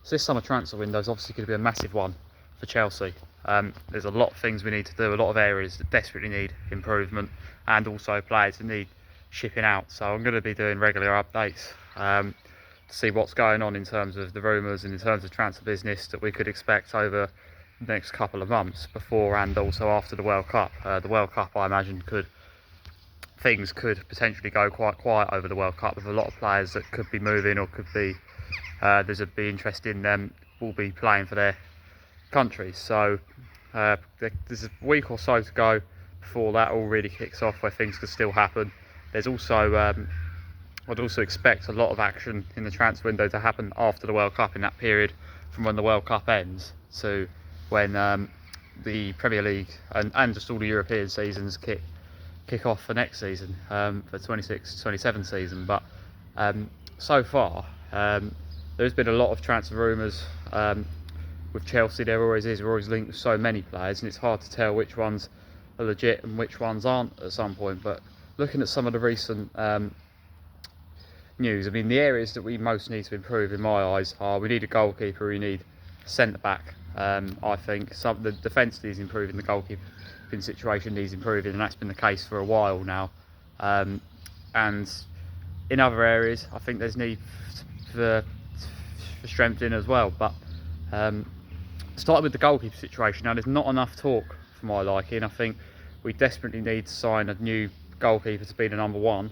So this summer transfer window is obviously going to be a massive one for Chelsea. There's a lot of things we need to do, a lot of areas that desperately need improvement, and also players that need shipping out. So I'm going to be doing regular updates to see what's going on in terms of the rumours and in terms of transfer business that we could expect over the next couple of months, before and also after the World Cup. The World Cup, I imagine, things could potentially go quite quiet over the World Cup, with a lot of players that could be moving or could be there's a big interest in them will be playing for their countries. So there's a week or so to go before that all really kicks off, where things could still happen. There's also I'd also expect a lot of action in the transfer window to happen after the World Cup, in that period from when the World Cup ends to when the Premier League and just all the European seasons kick off for next season, for 26-27 season. But so far there's been a lot of transfer rumours with Chelsea. There always is. We're always linked with so many players, and it's hard to tell which ones are legit and which ones aren't at some point. But looking at some of the recent news, I mean, the areas that we most need to improve in my eyes are: we need a goalkeeper, we need a centre back. I think the defence needs improving, the goalkeeping situation needs improving, and that's been the case for a while now. And in other areas, I think there's need for strengthening as well. But starting with the goalkeeper situation, now there's not enough talk for my liking. I think we desperately need to sign a new goalkeeper to be the number one.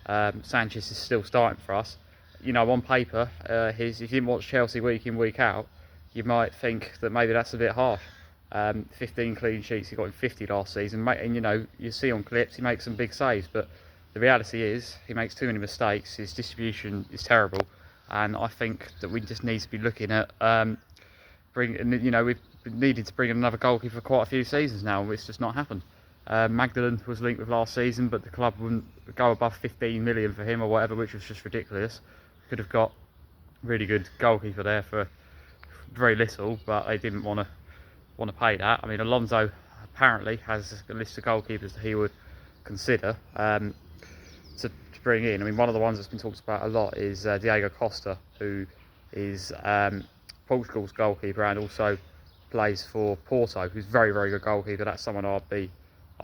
Sanchez is still starting for us. You know, on paper, if you didn't watch Chelsea week in, week out, you might think that maybe that's a bit harsh. 15 clean sheets, he got in 50 last season, and you know, you see on clips he makes some big saves, but the reality is he makes too many mistakes. His distribution is terrible, and I think that we just need to be looking at we've needed to bring in another goalkeeper for quite a few seasons now, and it's just not happened. Magdalene was linked with last season, but the club wouldn't go above 15 million for him or whatever, which was just ridiculous. Could have got a really good goalkeeper there for very little, but they didn't want to pay that. I mean, Alonso apparently has a list of goalkeepers that he would consider to bring in. I mean, one of the ones that's been talked about a lot is Diego Costa, who is Portugal's goalkeeper and also plays for Porto, who's very, very good goalkeeper. That's someone I'd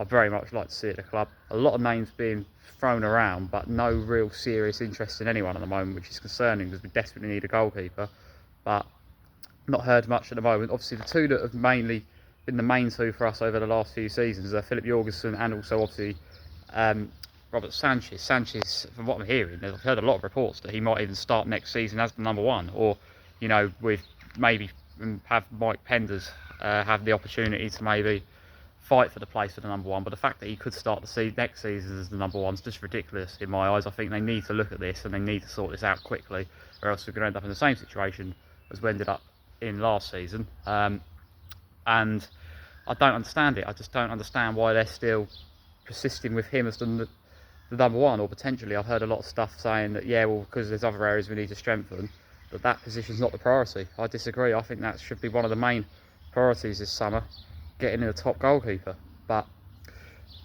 very much like to see at the club. A lot of names being thrown around, but no real serious interest in anyone at the moment, which is concerning because we desperately need a goalkeeper. But not heard much at the moment. Obviously, the two that have mainly been the main two for us over the last few seasons are Philip Jorgensen and also obviously Robert Sanchez. Sanchez, from what I'm hearing, I've heard a lot of reports that he might even start next season as the number one, or you know, with maybe have Mike Penders have the opportunity to maybe fight for the place for the number one. But the fact that he could start the next season as the number one is just ridiculous in my eyes. I think they need to look at this and they need to sort this out quickly, or else we're going to end up in the same situation as we ended up in last season. And I don't understand it. I just don't understand why they're still persisting with him as the number one, or potentially I've heard a lot of stuff saying that, yeah, well, because there's other areas we need to strengthen, that position's not the priority. I disagree. I think that should be one of the main priorities this summer, getting in a top goalkeeper. But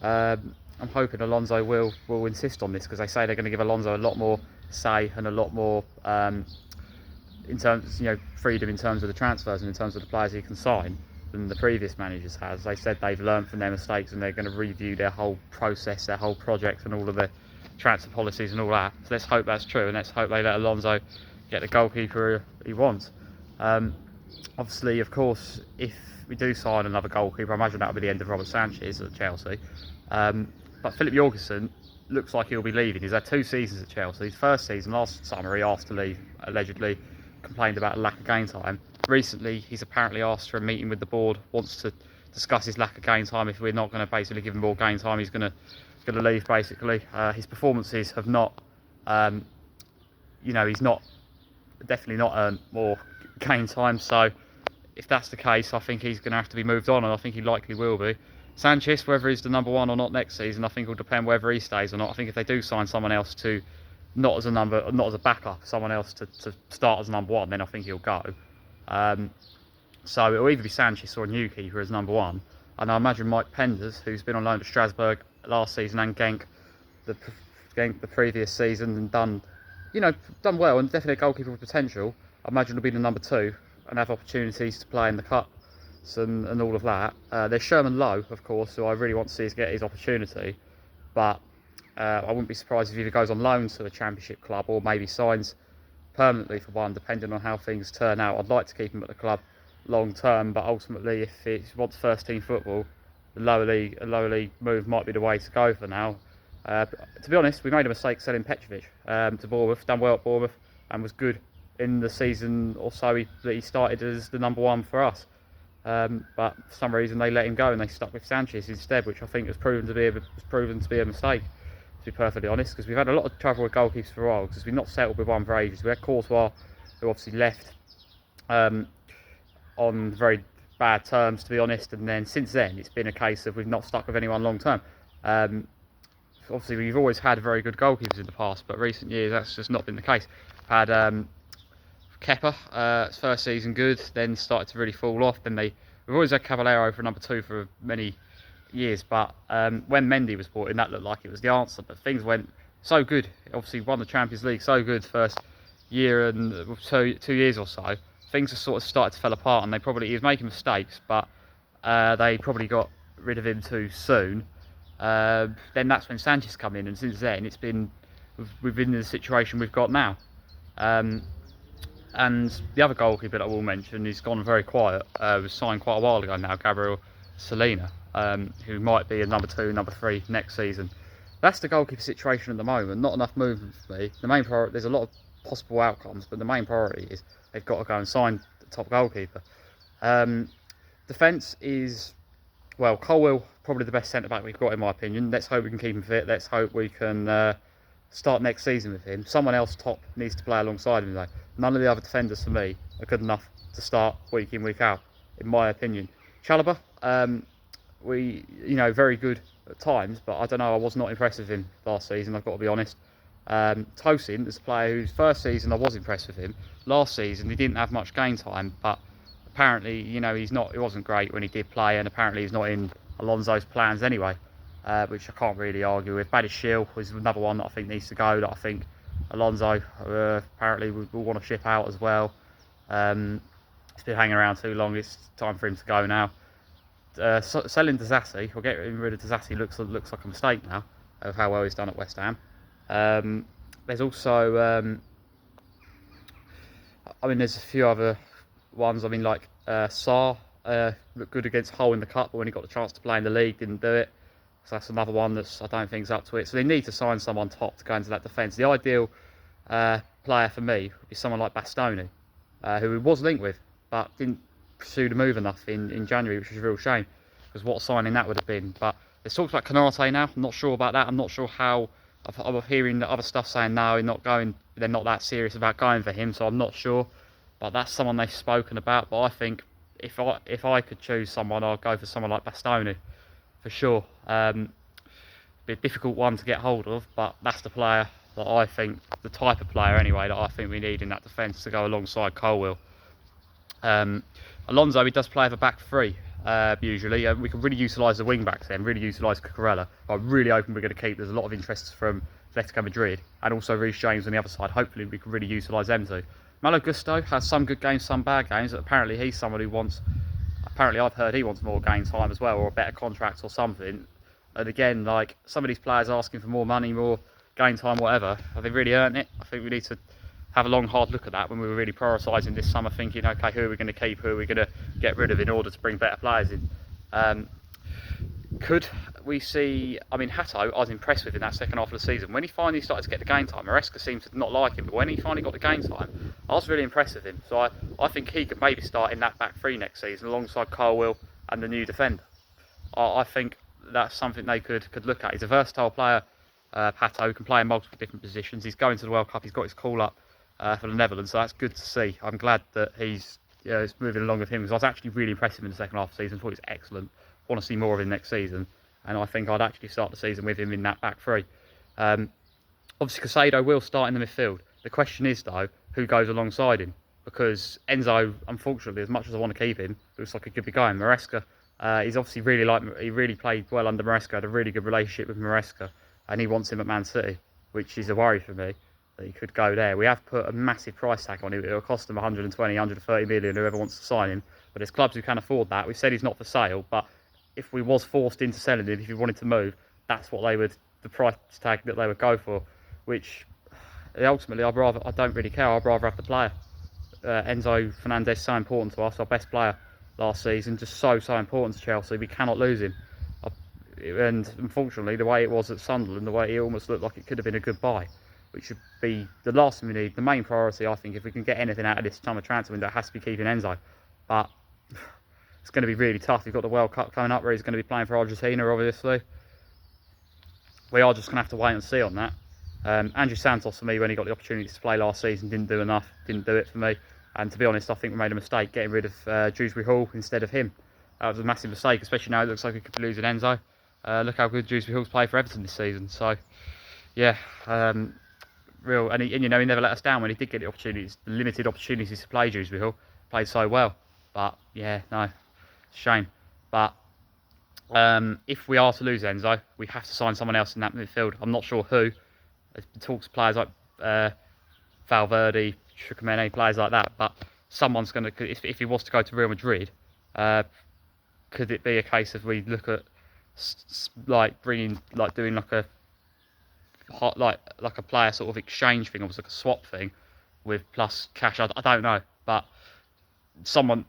I'm hoping Alonso will insist on this, because they say they're going to give Alonso a lot more say and a lot more in terms, you know, freedom in terms of the transfers and in terms of the players he can sign than the previous managers has. They said they've learned from their mistakes and they're going to review their whole process, their whole project, and all of their transfer policies and all that. So let's hope that's true, and let's hope they let Alonso get the goalkeeper he wants. Obviously, of course, if we do sign another goalkeeper, I imagine that'll be the end of Robert Sanchez at Chelsea. But Philip Jorgensen looks like he'll be leaving. He's had 2 seasons at Chelsea. His first season, last summer, he asked to leave, allegedly complained about a lack of game time. Recently, he's apparently asked for a meeting with the board, wants to discuss his lack of game time. If we're not going to basically give him more game time, he's going to leave, basically. His performances have not, he's definitely not earned more game time. So if that's the case, I think he's going to have to be moved on, and I think he likely will be. Sanchez, whether he's the number one or not next season, I think will depend whether he stays or not. I think if they do sign someone else to, not as a backup, someone else to start as number one, then I think he'll go. So it'll either be Sanchez or a new keeper as number one. And I imagine Mike Penders, who's been on loan to Strasbourg last season, and Genk the previous season, and done well, and definitely a goalkeeper with potential. I imagine he'll be the number 2 and have opportunities to play in the cups and all of that. There's Sherman Lowe, of course, who I really want to see get his opportunity, but I wouldn't be surprised if he either goes on loan to a Championship club or maybe signs permanently for one, depending on how things turn out. I'd like to keep him at the club long term, but ultimately, if he wants first team football, a lower league move might be the way to go for now. To be honest, we made a mistake selling Petrovic to Bournemouth, done well at Bournemouth, and was good in the season or so that he started as the number 1 for us. But for some reason they let him go and they stuck with Sanchez instead, which I think was proven to be a mistake, to be perfectly honest, because we've had a lot of trouble with goalkeepers for a while, because we've not settled with one for ages. We had Courtois, who obviously left on very bad terms, to be honest, and then since then it's been a case of we've not stuck with anyone long term. Obviously we've always had very good goalkeepers in the past, but recent years that's just not been the case. Had Kepa, first season good, then started to really fall off. We've always had Caballero for number 2 for many years, but when Mendy was brought in, that looked like it was the answer. But things went so good. Obviously won the Champions League so good first year and 2 years or so. Things have sort of started to fall apart, and he was making mistakes, but they probably got rid of him too soon. Then that's when Sanchez come in, and since then we've been in the situation we've got now. And the other goalkeeper that I will mention is gone very quiet. Was signed quite a while ago now, Gabriel Salina, who might be a number 2, number 3 next season. That's the goalkeeper situation at the moment. Not enough movement for me. The main priority, there's a lot of possible outcomes, but the main priority is they've got to go and sign the top goalkeeper. Defence is, well, Colwell probably the best centre back we've got in my opinion. Let's hope we can keep him fit. Let's hope we can start next season with him. Someone else top needs to play alongside him though. None of the other defenders for me are good enough to start week in, week out, in my opinion. Chalobah, very good at times, but I don't know, I was not impressed with him last season, I've got to be honest. Tosin is a player whose first season I was impressed with him. Last season he didn't have much game time, but apparently, he wasn't great when he did play, and apparently he's not in Alonso's plans anyway, which I can't really argue with. Badiashile was another one that I think needs to go, that I think Alonso apparently will want to ship out as well. He's been hanging around too long, it's time for him to go now. Selling Disasi, or getting rid of Disasi looks like a mistake now, of how well he's done at West Ham. There's also, there's a few other ones. Like Sarr looked good against Hull in the Cup, but when he got the chance to play in the league, didn't do it. So that's another one that I don't think is up to it. So they need to sign someone top to go into that defence. The ideal player for me would be someone like Bastoni, who he was linked with, but didn't pursue the move enough in January, which was a real shame, because what a signing that would have been. But there's talks about Canate now. I'm not sure about that. I'm not sure how. I'm hearing other stuff saying no, they're not that serious about going for him, so I'm not sure. But that's someone they've spoken about. But I think if I could choose someone, I'd go for someone like Bastoni, for sure. Be a difficult one to get hold of, but that's the player that I think, the type of player anyway, that I think we need in that defence to go alongside Colwell. Alonso, he does play with a back 3 usually. We can really utilise the wing backs then, really utilise Cucurella. I'm really hoping we're going to keep. There's a lot of interest from Atletico Madrid and also Reece James on the other side. Hopefully we can really utilise them too. Malo Gusto has some good games, some bad games, but apparently he's someone who wants, apparently I've heard he wants more game time as well, or a better contract or something. And again, like some of these players asking for more money, more game time, whatever, have they really earned it? I think we need to have a long, hard look at that when we were really prioritising this summer, thinking, okay, who are we going to keep, who are we going to get rid of in order to bring better players in? Could we see, Hato, I was impressed with in that second half of the season. When he finally started to get the game time, Maresca seemed to not like him, but when he finally got the game time, I was really impressed with him. So I think he could maybe start in that back 3 next season alongside Colwell and the new defender. I think that's something they could look at. He's a versatile player, Hato, can play in multiple different positions. He's going to the World Cup, he's got his call up for the Netherlands, so that's good to see. I'm glad that he's moving along with him, because I was actually really impressed with him in the second half of the season. I thought he was excellent. I want to see more of him next season, and I think I'd actually start the season with him in that back 3. Obviously Caicedo will start in the midfield. The question is though, who goes alongside him? Because Enzo, unfortunately, as much as I want to keep him, looks like he could be going. Maresca, he's obviously he really played well under Maresca, had a really good relationship with Maresca, and he wants him at Man City, which is a worry for me. that he could go there. We have put a massive price tag on him. It'll cost them 120, 130 million, whoever wants to sign him. But there's clubs who can afford that. We've said he's not for sale, but if we was forced into selling him, if he wanted to move, that's what they would, the price tag that they would go for, which ultimately I don't really care. I'd rather have the player. Enzo Fernandez, so important to us, our best player last season, just so important to Chelsea. We cannot lose him. And unfortunately, the way it was at Sunderland, the way it almost looked like it could have been a good buy, which should be the last thing we need. The main priority, I think, if we can get anything out of this summer transfer window, it has to be keeping Enzo. But it's going to be really tough. You've got the World Cup coming up where he's going to be playing for Argentina, obviously. We are just going to have to wait and see on that. Andrew Santos, for me, when he got the opportunity to play last season, didn't do enough, didn't do it for me. And to be honest, I think we made a mistake getting rid of Dewsbury Hall instead of him. That was a massive mistake, especially now it looks like we could be losing Enzo. Look how good Dewsbury Hall's played for Everton this season. So, yeah, real. And you know, he never let us down when he did get the opportunities, the limited opportunities to play Dewsbury Hall. Played so well. But, yeah, no, shame. But if we are to lose Enzo, we have to sign someone else in that midfield. I'm not sure who. There's talks of players like Valverde, Chukwemene, players like that. But someone's going to, if he was to go to Real Madrid, could it be a case of we look at doing like a player sort of exchange thing, almost like a swap thing, with plus cash? I don't know, but someone,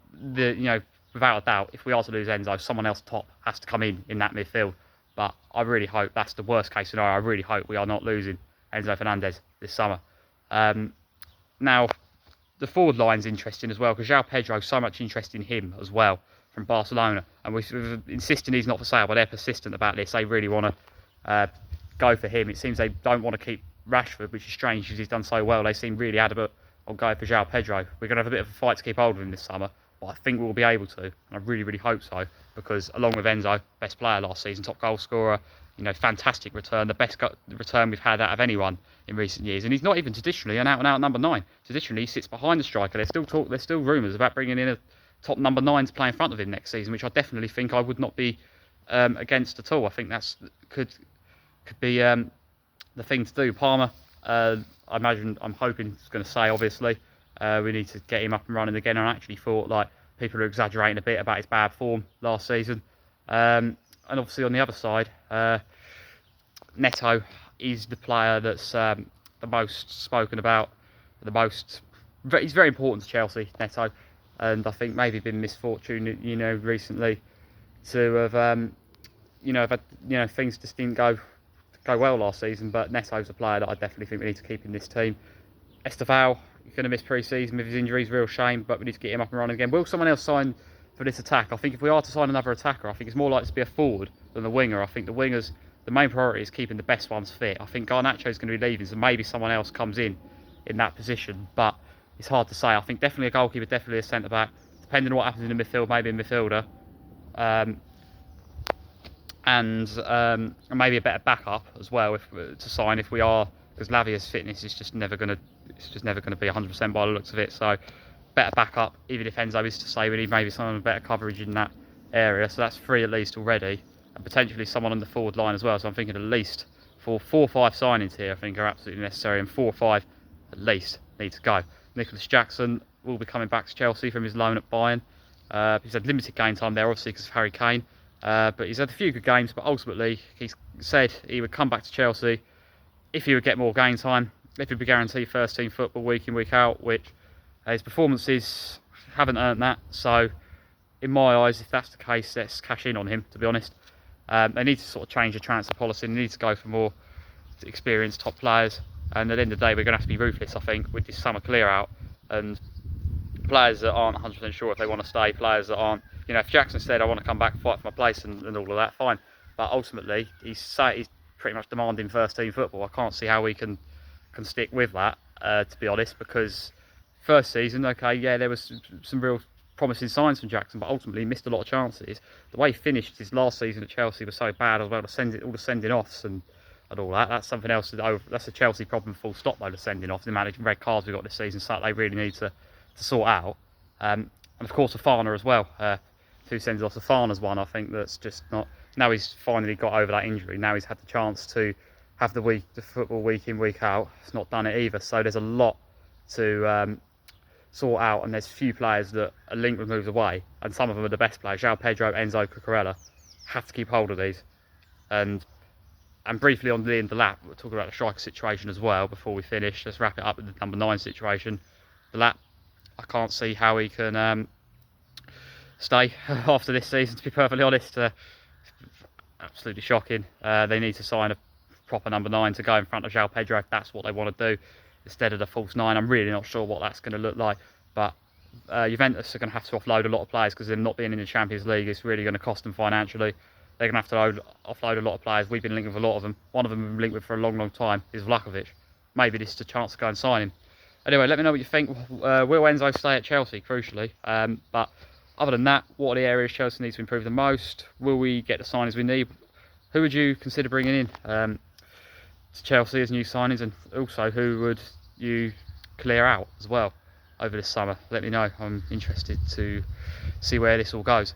without a doubt, if we are to lose Enzo, someone else top has to come in that midfield. But I really hope that's the worst case scenario. I really hope we are not losing Enzo Fernandez this summer. Now, the forward line's interesting as well, because João Pedro, so much interest in him as well from Barcelona, and we're insisting he's not for sale, but they're persistent about this. They really want to go for him. It seems they don't want to keep Rashford, which is strange because he's done so well. They seem really adamant on going for João Pedro. We're going to have a bit of a fight to keep hold of him this summer, but I think we'll be able to, and I really, really hope so, because along with Enzo, best player last season, top goal scorer, fantastic return, the best return we've had out of anyone in recent years. And he's not even traditionally an out-and-out number 9. Traditionally, he sits behind the striker. There's still rumours about bringing in a top number 9 to play in front of him next season, which I definitely think I would not be against at all. I think that's could be the thing to do. Palmer, I'm hoping he's going to say, obviously, we need to get him up and running again. And I actually thought like people are exaggerating a bit about his bad form last season. And obviously on the other side, Neto is the player that's the most spoken about, he's very important to Chelsea, Neto, and I think maybe been misfortune, recently to have, things just didn't go well last season. But Neto's a player that I definitely think we need to keep in this team. Estevao, he's going to miss pre-season with his injuries, real shame, but we need to get him up and running again. Will someone else sign for this attack? I think if we are to sign another attacker, I think it's more likely to be a forward than the winger. I think the wingers, the main priority is keeping the best ones fit. I think Garnacho's going to be leaving, so maybe someone else comes in that position, but it's hard to say. I think definitely a goalkeeper, definitely a centre-back. Depending on what happens in the midfield, maybe a midfielder. And maybe a better backup as well to sign if we are, because Lavia's fitness is just never going to be 100% by the looks of it. So better backup, even if Enzo is to say we need maybe someone with better coverage in that area. So that's 3 at least already, and potentially someone on the forward line as well. So I'm thinking at least 4 or 5 signings here I think are absolutely necessary, and 4 or 5 at least need to go. Nicholas Jackson will be coming back to Chelsea from his loan at Bayern. He's had limited game time there, obviously, because of Harry Kane. But he's had a few good games, but ultimately he's said he would come back to Chelsea if he would get more game time, if he'd be guaranteed first team football week in, week out, which his performances haven't earned that. So in my eyes, if that's the case, let's cash in on him, to be honest. They need to sort of change the transfer policy. They need to go for more experienced top players. And at the end of the day, we're going to have to be ruthless, I think, with this summer clear out. And players that aren't 100% sure if they want to stay, players that aren't, if Jackson said, I want to come back and fight for my place and all of that, fine. But ultimately, he's pretty much demanding first team football. I can't see how we can stick with that, to be honest, because first season, okay, yeah, there was some real promising signs from Jackson, but ultimately he missed a lot of chances. The way he finished his last season at Chelsea was so bad as well, all the sending offs and all that. That's something else. That's a Chelsea problem, full stop, though, the sending off. The amount of red cards we got this season, so they really need to sort out. And of course, Fafana as well. 2 sends offs. Fafana's one, I think, that's just not. Now he's finally got over that injury. Now he's had the chance to have the football week in, week out. It's not done it either. So there's a lot to sort out, and there's few players that are linked with moves away, and some of them are the best players. João Pedro, Enzo, Cucurella have to keep hold of these. And briefly on the lap, we'll talk about the striker situation as well before we finish. Let's wrap it up with the number 9 situation. The lap, I can't see how he can stay after this season, to be perfectly honest. Absolutely shocking. They need to sign a proper number 9 to go in front of João Pedro if that's what they want to do, instead of the false 9. I'm really not sure what that's going to look like, but Juventus are going to have to offload a lot of players, because them not being in the Champions League is really going to cost them financially. They're going to have to offload a lot of players. We've been linked with a lot of them. One of them we've been linked with for a long time is Vlahovic. Maybe this is a chance to go and sign him. Anyway, let me know what you think. Will Enzo stay at Chelsea, crucially? But other than that, what are the areas Chelsea needs to improve the most? Will we get the signings we need? Who would you consider bringing in to Chelsea as new signings? And also, who would you clear out as well over this summer? Let me know. I'm interested to see where this all goes.